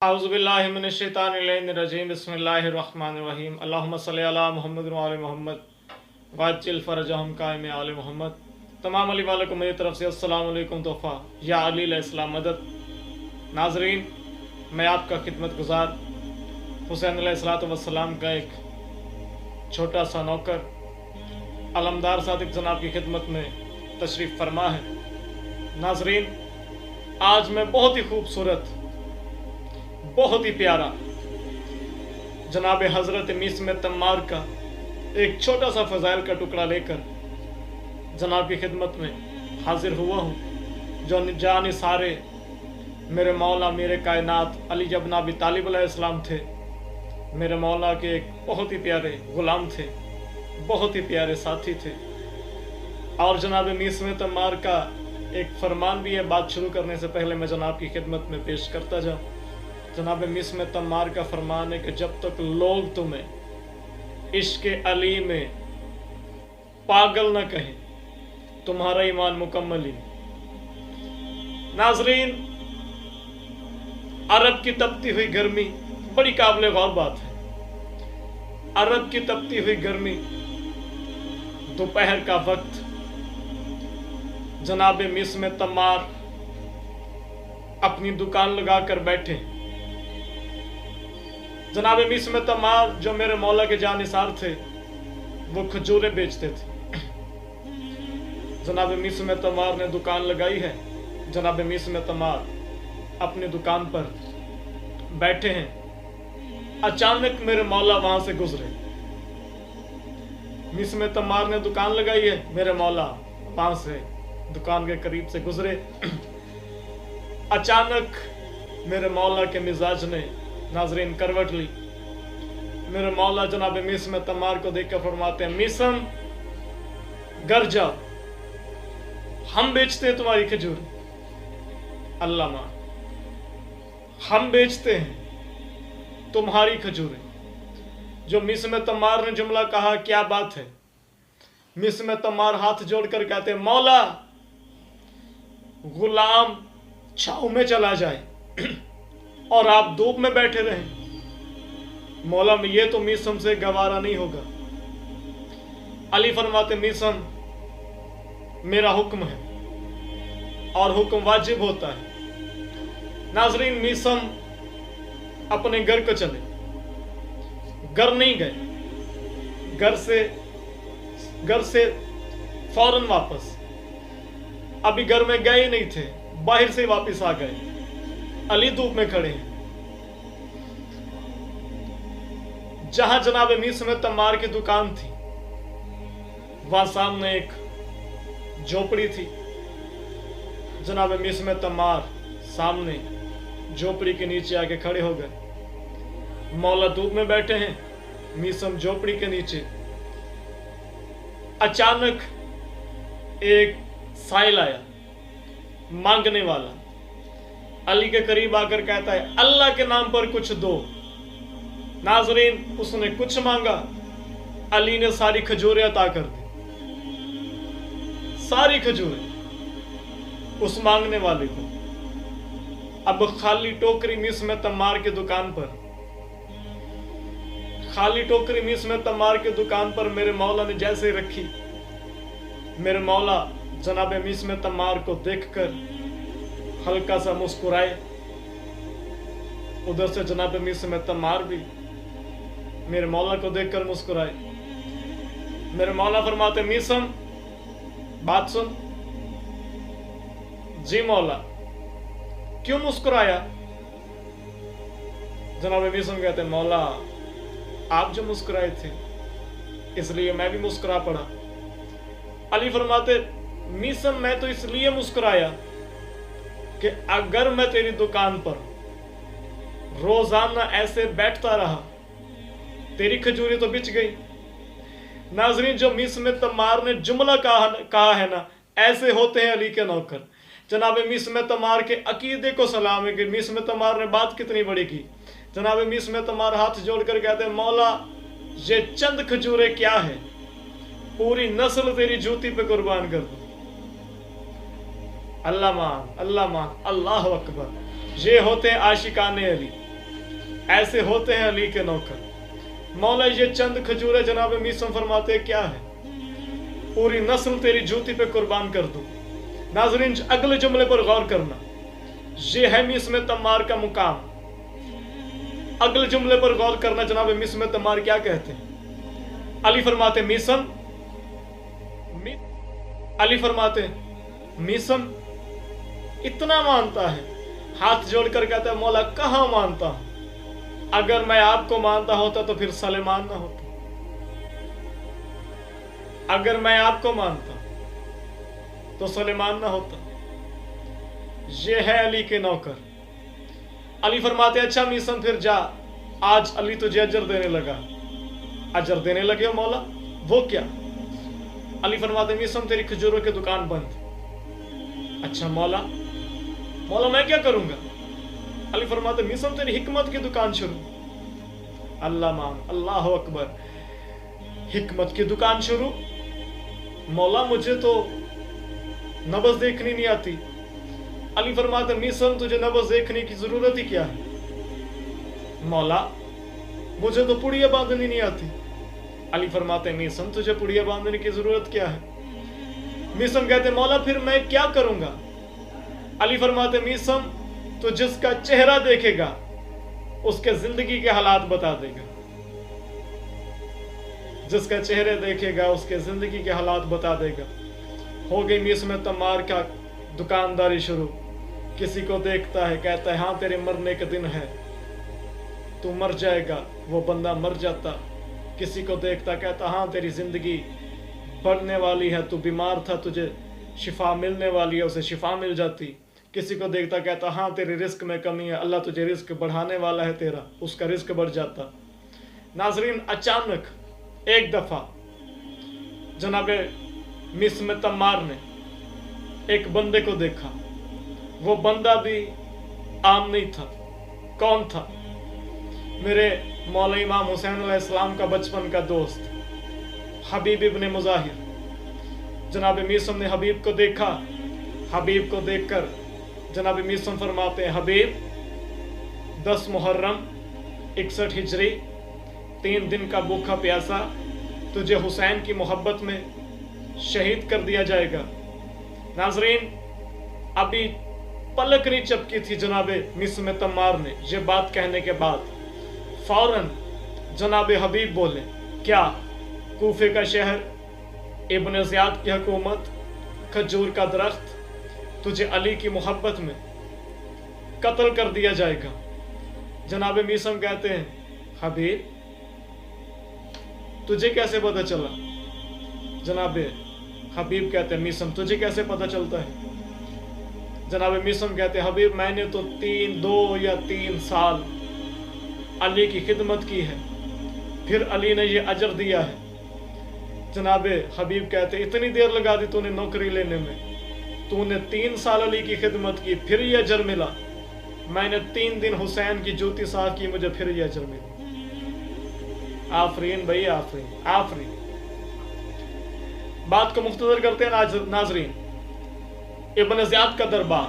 औज़ुबिल्लाहिमिनश्शैतानिर्रजीम बिस्मिल्लाहिर्रहमानिर्रहीम अल्लाहुम्मा सल्लि अला मुहम्मद व आले मोहम्मद वाज्जिल फ़रजहुम कायम आले मोहम्मद। तमाम अली वालों को मेरी तरफ से अस्सलाम वालेकुम तोहफ़ा या अली अलैहिस्सलाम मदद। नाज़रीन, मैं आपका खिदमत गुज़ार हुसैन अलैहिस्सलाम का एक छोटा सा नौकर अलमदार सादिक जनाब की खिदमत में तशरीफ़ फरमा है। नाज़रीन, आज मैं बहुत ही खूबसूरत, बहुत ही प्यारा जनाब हज़रत मीसम तम्मार का एक छोटा सा फ़ज़ाइल का टुकड़ा लेकर जनाब की खिदमत में हाजिर हुआ हूँ, जो जान सारे मेरे मौला मेरे कायनात अली इब्न अबी तालिब अलैहिस्सलाम थे। मेरे मौला के एक बहुत ही प्यारे ग़ुलाम थे, बहुत ही प्यारे साथी थे। और जनाब मीसम तम्मार का एक फरमान भी है, बात शुरू करने से पहले मैं जनाब की खिदमत में पेश करता जाऊँ। जनाब मीसम तम्मार का फरमान है कि जब तक लोग तुम्हें इश्क अली में पागल न कहें, तुम्हारा ईमान मुकम्मल ही नहीं। नाज़रीन, अरब की तपती हुई गर्मी बड़ी काबिल गौर बात है। अरब की तपती हुई गर्मी, दोपहर का वक्त, जनाब मीसम तम्मार अपनी दुकान लगाकर बैठे। जनाब मीसम तम्मार जो मेरे मौला के जानिसार थे, वो खजूरें बेचते थे। जनाब मीसम तम्मार ने दुकान लगाई है। जनाब मीसम तम्मार अपनी दुकान पर बैठे हैं। अचानक मेरे मौला वहां से गुजरे। मीसम तम्मार ने दुकान लगाई है, मेरे मौला वहां से दुकान के करीब से गुजरे। अचानक मेरे मौला के मिजाज ने नाजरीन करवट ली। मेरे मौला जनाब मीसम तम्मार को देखकर फरमाते हैं, मीसम घर जाओ, हम बेचते हैं तुम्हारी खजूर। अल्लाह मान, हम बेचते हैं तुम्हारी खजूरें। जो मीसम तम्मार ने जुमला कहा, क्या बात है। मीसम तम्मार हाथ जोड़कर कहते हैं, मौला गुलाम छाव में चला जाए और आप धूप में बैठे रहें। मौला में ये तो मीसम से गवारा नहीं होगा। अली फरमाते, मीसम मेरा हुक्म है और हुक्म वाजिब होता है। नाजरीन, मीसम अपने घर को चले। घर नहीं गए, घर से फौरन वापस। अभी घर में गए नहीं थे, बाहर से वापस आ गए। अली धूप में खड़े हैं। जहां जनाब मीसम तम्मार की दुकान थी, वहां सामने एक झोपड़ी थी। जनाब मीसम तम्मार सामने झोपड़ी के नीचे आके खड़े हो गए। मौला धूप में बैठे हैं, मीसम झोपड़ी के नीचे। अचानक एक साइल आया, मांगने वाला। अली के करीब आकर कहता है, अल्लाह के नाम पर कुछ दो। नाजरीन, उसने कुछ मांगा, अली ने सारी खजूरें अता कर दी। सारी खजूरें उस मांगने वाले को। अब खाली टोकरी मीसम तम्मार की दुकान पर, खाली टोकरी मीसम तम्मार की दुकान पर मेरे मौला ने जैसे रखी, मेरे मौला जनाब मीसम तम्मार को देखकर हल्का सा मुस्कुराए। उधर से जनाब मीसम तम्मार भी मेरे मौला को देखकर मुस्कुराए। मेरे मौला फरमाते, मीसम बात सुन। जी मौला, क्यों मुस्कुराया। जनाब मीसम कहते, मौला आप जो मुस्कुराए थे, इसलिए मैं भी मुस्कुरा पड़ा। अली फरमाते, मीसम मैं तो इसलिए मुस्कुराया कि अगर मैं तेरी दुकान पर रोजाना ऐसे बैठता रहा, तेरी खजूरी तो बिच गई। नाजरीन, जो मीसम तम्मार ने जुमला कहा है ना, ऐसे होते हैं अली के नौकर। जनाब मीसम तम्मार के अकीदे को सलाम है कि मीसम तम्मार ने बात कितनी बड़ी की। जनाब मीसम तम्मार हाथ जोड़कर कहते हैं, मौला ये चंद खजूरें क्या है, पूरी नस्ल तेरी जूती पे कुर्बान कर दो। अल्लाह मान, अल्लाह मान, अल्लाह अकबर। ये होते हैं आशिकाने अली। ऐसे होते हैं अली के नौकर। मौला ये चंद खजूरें जनाब मीसम फरमाते क्या है, पूरी नस्ल तेरी जूती पे कुर्बान कर दूं। नाज़रीन अगले जुमले पर गौर करना, ये है मिस्म तम्मार का मुकाम। अगले जुमले पर गौर करना, जनाब मिस्म तम्मार क्या कहते हैं। अली फरमाते मिसम, अली फरमाते मिसम इतना मानता है, हाथ जोड़कर कहता है मौला कहां मानता हूं, अगर मैं आपको मानता होता तो फिर सलेमान ना होता, अगर मैं आपको मानता तो सलेमान ना होता। ये है अली के नौकर। अली फरमाते अच्छा मीसम फिर जा, आज अली तुझे अजर देने लगा। अजर देने लगे हो मौला, वो क्या। अली फरमाते मीसम तेरी खजूरों की दुकान बंद। अच्छा मौला, मौला मैं क्या करूंगा। अली फरमाते मीसम तेरी हिकमत की दुकान शुरू। अल्लाह मान, अल्लाह अकबर, हिकमत की दुकान शुरू। मौला मुझे तो नबज देखनी नहीं आती। अली फरमाते मीसम तुझे नबज देखने की जरूरत ही क्या है। मौला मुझे तो पुड़िया बांधनी नहीं आती। अली फरमाते मीसम तुझे पुड़िया बांधने की जरूरत क्या है। मीसम कहते मौला फिर मैं क्या करूंगा। अली फरमाते मीसम तो जिसका चेहरा देखेगा उसके जिंदगी के हालात बता देगा। जिसका चेहरे देखेगा उसके जिंदगी के हालात बता देगा। हो गई मिस्म तम्मार का दुकानदारी शुरू। किसी को देखता है कहता है हाँ तेरे मरने के दिन है, तू मर जाएगा, वो बंदा मर जाता। किसी को देखता कहता हाँ तेरी जिंदगी बढ़ने वाली है, तू बीमार था तुझे शिफा मिलने वाली है, उसे शिफा मिल जाती। किसी को देखता कहता हाँ तेरी रिस्क में कमी है, अल्लाह तुझे रिस्क बढ़ाने वाला है तेरा, उसका रिस्क बढ़ जाता। नाजरीन अचानक एक दफा जनाबे मिस्म तम्मार ने एक बंदे को देखा। वो बंदा भी आम नहीं था। कौन था। मेरे मौला इमाम हुसैन अलैहिस्सलाम का बचपन का दोस्त हबीब इब्ने मुज़ाहिर। जनाब मीसम ने हबीब को देखा। हबीब को देखकर जनाब मीसम फरमाते हैं हबीब 10 मुहर्रम 61 हिजरी 3 दिन का भूखा प्यासा तुझे हुसैन की मोहब्बत में शहीद कर दिया जाएगा। नाजरीन अभी पलक नहीं चपकी थी जनाबे मिस्म तम्मार ने ये बात कहने के बाद फौरन जनाबे हबीब बोले क्या कूफे का शहर इब्न ज़ियाद की हुकूमत खजूर का दरख्त तुझे अली की मोहब्बत में कत्ल कर दिया जाएगा। जनाबे मिस्म कहते हैं हबीब तुझे कैसे पता चला। जनाबे हबीब कहते हैं मिस्म तुझे कैसे पता चलता है। जनाब मिस्म कहते हैं हबीब मैंने तो 2 या 3 साल अली की खिदमत की है, फिर अली ने ये अजर दिया है। जनाब हबीब कहते इतनी देर लगा दी तूने नौकरी लेने में, तूने 3 साल अली की खिदमत की फिर ये अजर मिला। मैंने 3 दिन हुसैन की जूती साफ की मुझे फिर ये अजर मिला। आफरीन भाई आफरीन आफरीन। बात को मुख्तसर करते हैं नाजरीन। इब्न ज़ियाद का दरबार